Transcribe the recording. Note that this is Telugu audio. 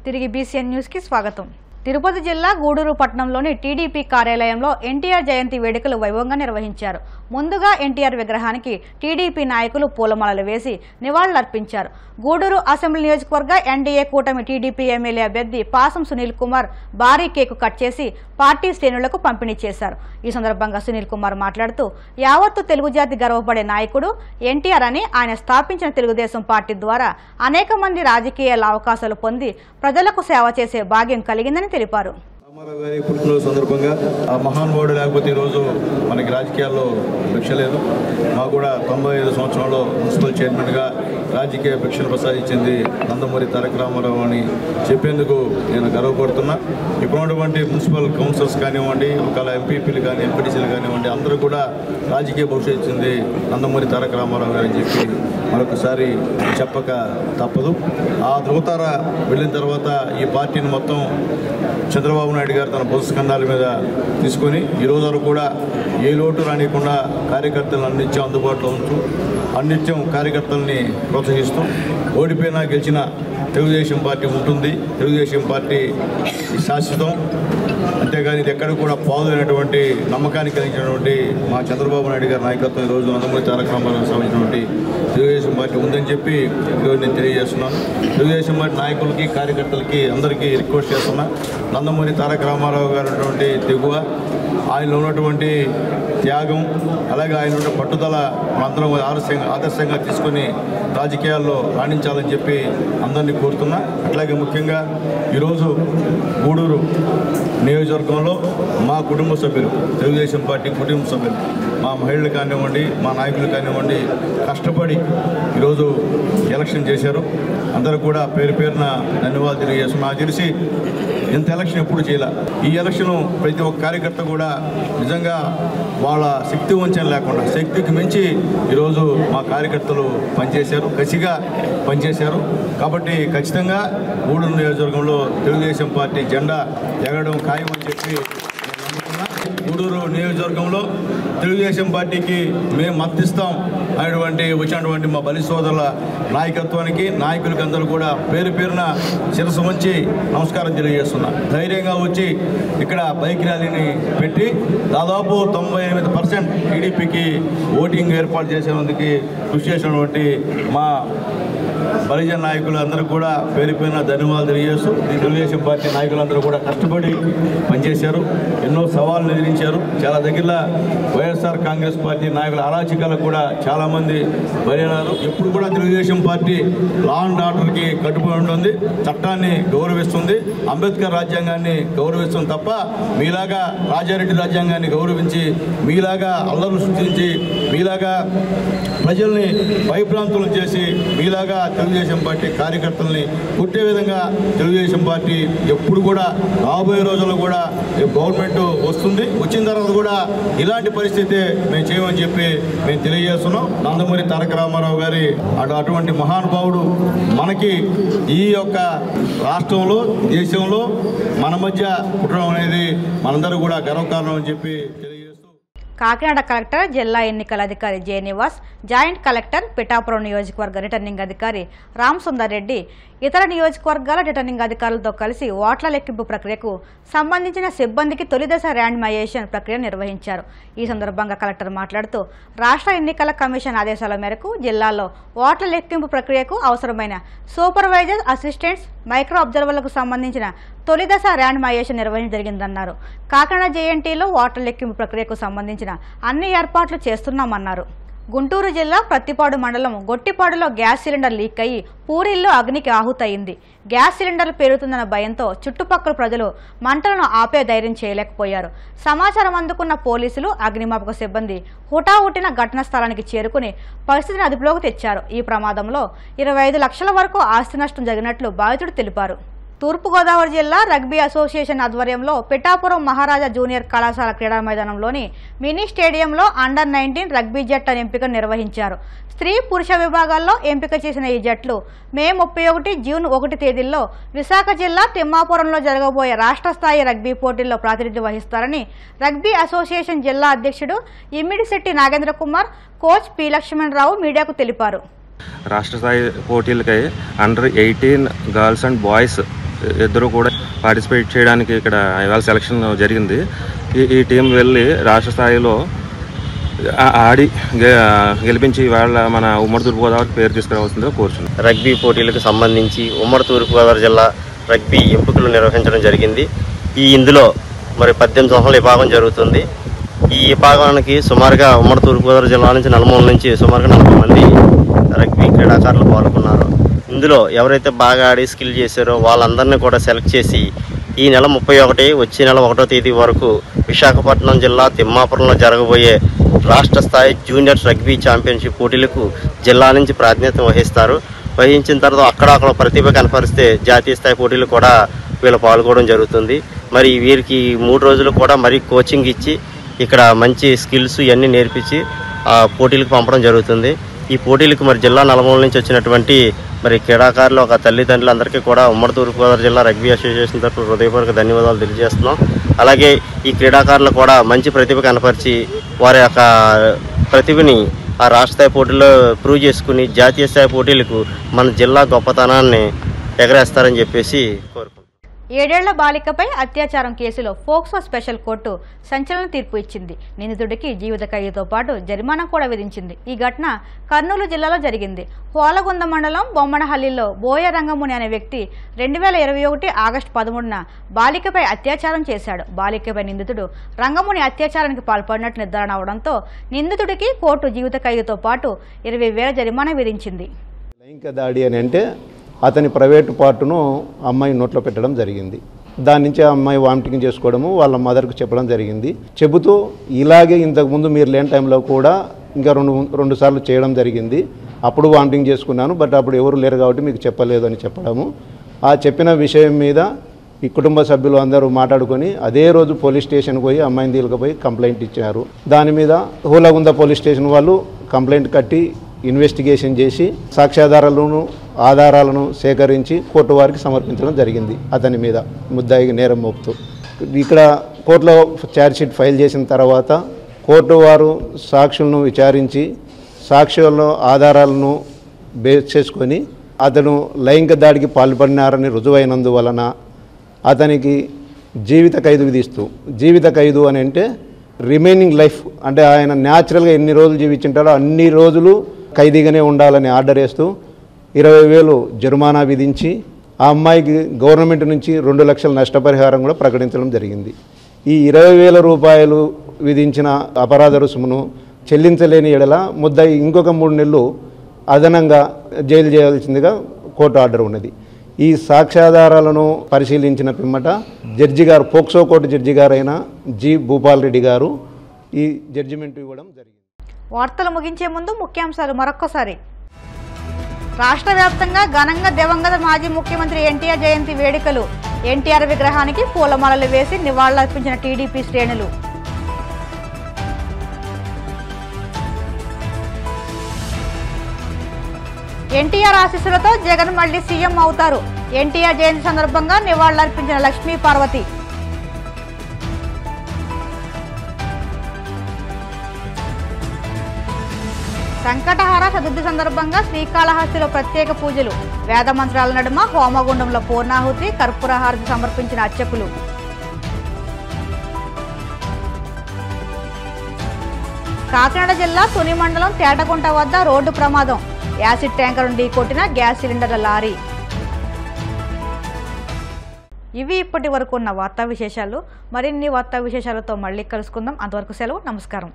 తిరిగి బీసీఎన్ న్యూస్ కి స్వాగతం. తిరుపతి జిల్లా గూడూరు పట్టణంలోని టీడీపీ కార్యాలయంలో ఎన్టీఆర్ జయంతి వేడుకలు వైభవంగా నిర్వహించారు. ముందుగా ఎన్టీఆర్ విగ్రహానికి టీడీపీ నాయకులు పూలమాలలు వేసి నివాళులర్పించారు. గూడూరు అసెంబ్లీ నియోజకవర్గ ఎన్డీఏ కూటమి టీడీపీ ఎమ్మెల్యే అభ్యర్థి పాసం సునీల్ కుమార్ భారీ కేకు కట్ చేసి పార్టీ శ్రేణులకు పంపిణీ చేశారు. ఈ సందర్భంగా సునీల్ కుమార్ మాట్లాడుతూ యావత్తు తెలుగు జాతి గర్వపడే నాయకుడు ఎన్టీఆర్ అని, ఆయన స్థాపించిన తెలుగుదేశం పార్టీ ద్వారా అనేక మంది రాజకీయ అవకాశాలు పొంది ప్రజలకు సేవ చేసే భాగ్యం కలిగిందని తెలిపారు. రామారావు గారి పుట్టినరోజు సందర్భంగా ఆ మహానుభావుడు లేకపోతే ఈరోజు మనకి రాజకీయాల్లో భిక్ష లేదు. మాకు కూడా 95 సంవత్సరంలో మున్సిపల్ చైర్మన్గా రాజకీయ భిక్షను ప్రసాదించింది నందమూరి తారక రామారావు అని చెప్పేందుకు నేను గర్వపడుతున్నా. ఇప్పుడున్నటువంటి మున్సిపల్ కౌన్సిలర్స్ కానివ్వండి, ఒకవేళ ఎంపీపీలు కానీ ఎంపీటీసీలు కానివ్వండి, అందరూ కూడా రాజకీయ భవిష్యత్తు ఇచ్చింది నందమూరి తారక రామారావు గారు అని చెప్పి మరొకసారి చెప్పక తప్పదు. ఆ ధృవతార వెళ్ళిన తర్వాత ఈ పార్టీని మొత్తం చంద్రబాబు నాయుడు గారు తన పుస్తకండాల మీద తీసుకొని ఈరోజు వరకు కూడా ఏ లోటు రానియకుండా కార్యకర్తలను అన్నిత్యం అందుబాటులో ఉంటూ అన్నిత్యం కార్యకర్తల్ని ప్రోత్సహిస్తూ ఓడిపోయినా గెలిచిన తెలుగుదేశం పార్టీ ఉంటుంది. తెలుగుదేశం పార్టీ శాశ్వతం, అంతేగాని ఇది ఎక్కడ కూడా పాదులైనటువంటి నమ్మకాన్ని కలిగించినటువంటి మా చంద్రబాబు నాయుడు గారి నాయకత్వం ఈరోజు నందమూరి తారక రామారావు సంబంధించినటువంటి తెలుగుదేశం పార్టీ ఉందని చెప్పి ఈరోజు నేను తెలియజేస్తున్నాను. తెలుగుదేశం పార్టీ నాయకులకి, కార్యకర్తలకి అందరికీ రిక్వెస్ట్ చేస్తున్నా, నందమూరి తారక రామారావు గారు ఉన్నటువంటి తెగువ, ఆయనలో ఉన్నటువంటి త్యాగం, అలాగే ఆయన ఉన్న పట్టుదల మనందరం ఆదర్శంగా తీసుకొని రాజకీయాల్లో రాణించాలని చెప్పి అందరినీ కోరుతున్నా. అట్లాగే ముఖ్యంగా ఈరోజు గూడూరు నియోజకవర్గంలో మా కుటుంబ సభ్యులు, తెలుగుదేశం పార్టీ కుటుంబ సభ్యులు, మా మహిళలు కానివ్వండి, మా నాయకులు కానివ్వండి, కష్టపడి ఈరోజు ఎలక్షన్ చేశారు. అందరూ కూడా పేరు పేరున ధన్యవాదాలు తెలియజేస్తున్నా. నాకు తెలిసి ఇంత ఎలక్షన్ ఎప్పుడు చేయాల. ఈ ఎలక్షన్ ప్రతి ఒక్క కార్యకర్త కూడా నిజంగా వాళ్ళ శక్తి వంచన లేకుండా శక్తికి మించి ఈరోజు మా కార్యకర్తలు పనిచేశారు, కసిగా పనిచేశారు. కాబట్టి ఖచ్చితంగా గూడూరు నియోజకవర్గంలో తెలుగుదేశం పార్టీ జెండా ఎగరడం ఖాయమని చెప్పి గూడూరు నియోజకవర్గంలో తెలుగుదేశం పార్టీకి మేము మద్దతిస్తాం అనేటువంటి వచ్చినటువంటి మా బలి సోదరుల నాయకత్వానికి, నాయకులకి అందరూ కూడా పేరు పేరున శిరస్సు వంచి నమస్కారం తెలియజేస్తున్నా. ధైర్యంగా వచ్చి ఇక్కడ బైక్ ర్యాలీని పెట్టి దాదాపు 98% టీడీపీకి ఓటింగ్ ఏర్పాటు చేసేందుకు కృషి చేసినటువంటి మా బలిజన నాయకులు అందరూ కూడా పేరు పేరున ధన్యవాదాలు తెలియజేస్తూ, ఈ తెలుగుదేశం పార్టీ నాయకులందరూ కూడా కష్టపడి పనిచేశారు, ఎన్నో సవాళ్ళను ఎదిరించారు. చాలా దగ్గరలో వైఎస్ఆర్ కాంగ్రెస్ పార్టీ నాయకుల అరాచకాలకు కూడా చాలామంది బలైనారు. ఎప్పుడు కూడా తెలుగుదేశం పార్టీ లా అండ్ ఆర్డర్కి కట్టుబడి ఉంటుంది, చట్టాన్ని గౌరవిస్తుంది, అంబేద్కర్ రాజ్యాంగాన్ని గౌరవిస్తుంది తప్ప మీలాగా రాజారెడ్డి రాజ్యాంగాన్ని గౌరవించి, మీలాగా అల్లర్లు సృష్టించి, మీలాగా ప్రజల్ని భయభ్రాంతులు చేసి, మీలాగా తెలుగుదేశం పార్టీ కార్యకర్తల్ని కొట్టే విధంగా తెలుగుదేశం పార్టీ ఎప్పుడు కూడా రాబోయే రోజుల్లో కూడా గవర్నమెంట్ వస్తుంది, వచ్చిన తర్వాత కూడా ఇలాంటి పరిస్థితి మేము చేయమని చెప్పి మేము తెలియజేస్తున్నాం. నందమూరి తారక రామారావు గారి అటువంటి మహానుభావుడు మనకి ఈ యొక్క రాష్ట్రంలో, దేశంలో మన మధ్య పుట్టడం అనేది మనందరూ కూడా గర్వకారణం అని చెప్పి తెలియజేస్తూ, కాకినాడ కలెక్టర్, జిల్లా ఎన్నికల అధికారి J Nivas, joint collector, Pithapuram నియోజకవర్గ రిటర్నింగ్ అధికారి రామ్ సుందర్ రెడ్డి ఇతర నియోజకవర్గాల రిటర్నింగ్ అధికారులతో కలిసి ఓట్ల లెక్కింపు ప్రక్రియకు సంబంధించిన సిబ్బందికి తొలిదశ ర్యాండమైజేషన్ ప్రక్రియ నిర్వహించారు. ఈ సందర్భంగా కలెక్టర్ మాట్లాడుతూ, రాష్ట్ర ఎన్నికల కమిషన్ ఆదేశాల మేరకు జిల్లాలో ఓట్ల లెక్కింపు ప్రక్రియకు అవసరమైన సూపర్వైజర్, అసిస్టెంట్స్, మైక్రో అబ్జర్వర్లకు సంబంధించిన తొలిదశ ర్యాండమైజేషన్ నిర్వహించడం జరిగిందన్నారు. కాకినాడ జేఎన్టీలో ఓట్ల లెక్కింపు ప్రక్రియకు సంబంధించిన అన్ని ఏర్పాట్లు చేస్తున్నామన్నారు. గుంటూరు జిల్లా ప్రత్తిపాడు మండలం గొట్టిపాడులో గ్యాస్ సిలిండర్ లీక్ అయ్యి పూరిల్లో అగ్నికి ఆహుతయింది. గ్యాస్ సిలిండర్ పేరుతుందన్న భయంతో చుట్టుపక్కల ప్రజలు మంటలను ఆపే ధైర్యం చేయలేకపోయారు. సమాచారం అందుకున్న పోలీసులు, అగ్నిమాపక సిబ్బంది హుటాహుటిన ఘటనా స్థలానికి చేరుకుని పరిస్థితిని అదుపులోకి తెచ్చారు. ఈ ప్రమాదంలో 25 లక్షల వరకు ఆస్తి నష్టం జరిగినట్లు బాధితుడు తెలిపారు. తూర్పుగోదావరి జిల్లా రగ్బీ అసోసియేషన్ ఆధ్వర్యంలో పిఠాపురం మహారాజా జూనియర్ కళాశాల క్రీడా మైదానంలోని మినీ స్టేడియంలో అండర్ 19 రగ్బీ జట్ల ఎంపిక నిర్వహించారు. స్త్రీ, పురుష విభాగాల్లో ఎంపిక చేసిన ఈ జట్లు మే 31, జూన్ 1 తేదీల్లో విశాఖ జిల్లా తిమ్మాపురంలో జరగబోయే రాష్ట్ర స్థాయి రగ్బీ పోటీల్లో ప్రాతినిధ్యం వహిస్తారని రగ్బీ అసోసియేషన్ జిల్లా అధ్యక్షుడు ఇమ్మిడిశెట్టి నాగేంద్ర కుమార్, కోచ్ పి లక్ష్మణరావు మీడియాకు తెలిపారు. రాష్ట్ర స్థాయి పోటీలకై అండర్ 18 గర్ల్స్ అండ్ బాయ్స్ ఇద్దరు కూడా పార్టిసిపేట్ చేయడానికి ఇక్కడ ఇవాళ సెలక్షన్ జరిగింది. ఈ టీం వెళ్ళి రాష్ట్ర స్థాయిలో ఆడి గెలిపించి ఇవాళ మన ఉమ్మడి తూర్పుగోదావరికి పేరు తీసుకురావాల్సిందిగా కోరుచున్నాం. రగ్బీ పోటీలకు సంబంధించి ఉమ్మడి తూర్పుగోదావరి జిల్లా రగ్బీ ఎంపికలు నిర్వహించడం జరిగింది. ఇందులో మరి 18 సంవత్సరాల విభాగం జరుగుతుంది. ఈ విభాగానికి సుమారుగా ఉమ్మడి తూర్పుగోదావరి జిల్లా నుంచి నలుమూల నుంచి సుమారుగా 40 మంది రగ్బీ క్రీడాకారులు పాల్గొన్నారు. ఇందులో ఎవరైతే బాగా ఆడి స్కిల్ చేశారో వాళ్ళందరినీ కూడా సెలెక్ట్ చేసి ఈ నెల 31 వచ్చే నెల 1వ తేదీ వరకు విశాఖపట్నం జిల్లా తిమ్మాపురంలో జరగబోయే రాష్ట్ర స్థాయి జూనియర్ రగ్బీ ఛాంపియన్షిప్ పోటీలకు జిల్లా నుంచి ప్రాతినిధ్యం వహించిన తర్వాత అక్కడ ప్రతిభ కనపరిస్తే జాతీయ స్థాయి పోటీలు కూడా వీళ్ళు పాల్గొనడం జరుగుతుంది. మరి వీరికి 3 రోజులు కూడా మరి కోచింగ్ ఇచ్చి ఇక్కడ మంచి స్కిల్స్ ఇవన్నీ నేర్పించి పోటీలకు పంపడం జరుగుతుంది. ఈ పోటీలకు మరి జిల్లా నలుమూల నుంచి వచ్చినటువంటి మరి క్రీడాకారులు ఒక తల్లిదండ్రులందరికీ కూడా ఉమ్మడి తూర్పుగోదావరి జిల్లా రగ్బీ అసోసియేషన్ తరఫున హృదయపూర్వక ధన్యవాదాలు తెలియజేస్తున్నాం. అలాగే ఈ క్రీడాకారులు కూడా మంచి ప్రతిభ కనపరిచి వారి యొక్క ప్రతిభని ఆ రాష్ట్ర స్థాయి పోటీల్లో ప్రూవ్ చేసుకుని జాతీయ స్థాయి పోటీలకు మన జిల్లా గొప్పతనాన్ని ఎగరేస్తారని చెప్పేసి కోరుకుంటున్నాం. 7 ఏళ్ల బాలికపై అత్యాచారం కేసులో ఫోక్సో స్పెషల్ కోర్టు సంచలన తీర్పు ఇచ్చింది. నిందితుడికి జీవిత ఖైదుతో పాటు జరిమానా కూడా విధించింది. ఈ ఘటన కర్నూలు జిల్లాలో జరిగింది. హోలగుంద మండలం బొమ్మనహల్లిలో బోయ రంగముని అనే వ్యక్తి 2021 ఆగస్టు 13న బాలికపై అత్యాచారం చేశాడు. బాలికపై నిందితుడు రంగముని అత్యాచారానికి పాల్పడినట్టు నిర్ధారణ అవడంతో నిందితుడికి కోర్టు జీవిత ఖైదుతో పాటు 20,000 జరిమానా విధించింది. లైంగిక దాడి అని అంటే అతని ప్రైవేటు పార్టును అమ్మాయి నోట్లో పెట్టడం జరిగింది. దాని నుంచి ఆ అమ్మాయి వామిటింగ్ చేసుకోవడము వాళ్ళ మదర్కు చెప్పడం జరిగింది. చెబుతూ ఇలాగే ఇంతకుముందు మీరు లేని టైంలో కూడా ఇంకా రెండు సార్లు చేయడం జరిగింది. అప్పుడు వామిటింగ్ చేసుకున్నాను, బట్ అప్పుడు ఎవరు లేరు కాబట్టి మీకు చెప్పలేదు అని చెప్పడము. ఆ చెప్పిన విషయం మీద ఈ కుటుంబ సభ్యులు అందరూ మాట్లాడుకొని అదే రోజు పోలీస్ స్టేషన్కి పోయి అమ్మాయిని తీసుకుపోయి కంప్లైంట్ ఇచ్చారు. దాని మీద హోలగుంద పోలీస్ స్టేషన్ వాళ్ళు కంప్లైంట్ కట్టి ఇన్వెస్టిగేషన్ చేసి ఆధారాలను సేకరించి కోర్టు వారికి సమర్పించడం జరిగింది. అతని మీద ముద్దాయికి నేరం మోపుతూ ఇక్కడ కోర్టులో ఛార్జ్షీట్ ఫైల్ చేసిన తర్వాత కోర్టు వారు సాక్షులను విచారించి సాక్ష్యాల్లో ఆధారాలను బేస్ చేసుకొని అతను లైంగిక దాడికి పాల్పడినారని రుజువైనందువలన అతనికి జీవిత ఖైదు విధిస్తూ, జీవిత ఖైదు అని అంటే రిమైనింగ్ లైఫ్ అంటే ఆయన న్యాచురల్గా ఎన్ని రోజులు జీవించుంటాడో అన్ని రోజులు ఖైదీగానే ఉండాలని ఆర్డర్ వేస్తూ 20,000 జరిమానా విధించి ఆ అమ్మాయికి గవర్నమెంట్ నుంచి 2 లక్షల నష్టపరిహారం కూడా ప్రకటించడం జరిగింది. ఈ 20,000 రూపాయలు విధించిన అపరాధ రుసుమును చెల్లించలేని ఎడల ముద్దాయి ఇంకొక 3 నెలలు అదనంగా జైలు చేయాల్సిందిగా కోర్టు ఆర్డర్ ఉన్నది. ఈ సాక్ష్యాధారాలను పరిశీలించిన పిమ్మట జడ్జి గారు, పోక్సో కోర్టు జడ్జి గారైన జి భూపాల్ రెడ్డి గారు ఈ జడ్జిమెంట్ ఇవ్వడం జరిగింది. వార్తలు ముగించే ముందు ముఖ్యాంశాలు మరొక్కసారి. రాష్ట్ర వ్యాప్తంగా ఘనంగా దివంగత మాజీ ముఖ్యమంత్రి ఎన్టీఆర్ జయంతి వేడుకలు. ఎన్టీఆర్ విగ్రహానికి పూలమాలలు వేసి నివాళులర్పించిన టీడీపీ శ్రేణులు. ఎన్టీఆర్ ఆశీస్సులతో జగన్ మళ్లీ సీఎం అవుతారు. ఎన్టీఆర్ జయంతి సందర్భంగా నివాళులర్పించిన లక్ష్మీ పార్వతి. సంకటహార చతుర్థి సందర్భంగా శ్రీకాళహస్తిలో ప్రత్యేక పూజలు. వేద మంత్రాల నడుమ హోమగుండంలో పూర్ణాహుతి, కర్పూర హారతి సమర్పించిన అర్చకులు. కాకినాడ జిల్లా తుని మండలం తేటగుంట వద్ద రోడ్డు ప్రమాదం. యాసిడ్ ట్యాంకర్ నుండి కొట్టిన గ్యాస్ సిలిండర్ల లారీ. ఇవి ఇప్పటి వరకు ఉన్న వార్తా విశేషాలు. మరిన్ని వార్తా విశేషాలతో మళ్ళీ కలుసుకుందాం. అంతవరకు సెలవు. నమస్కారం.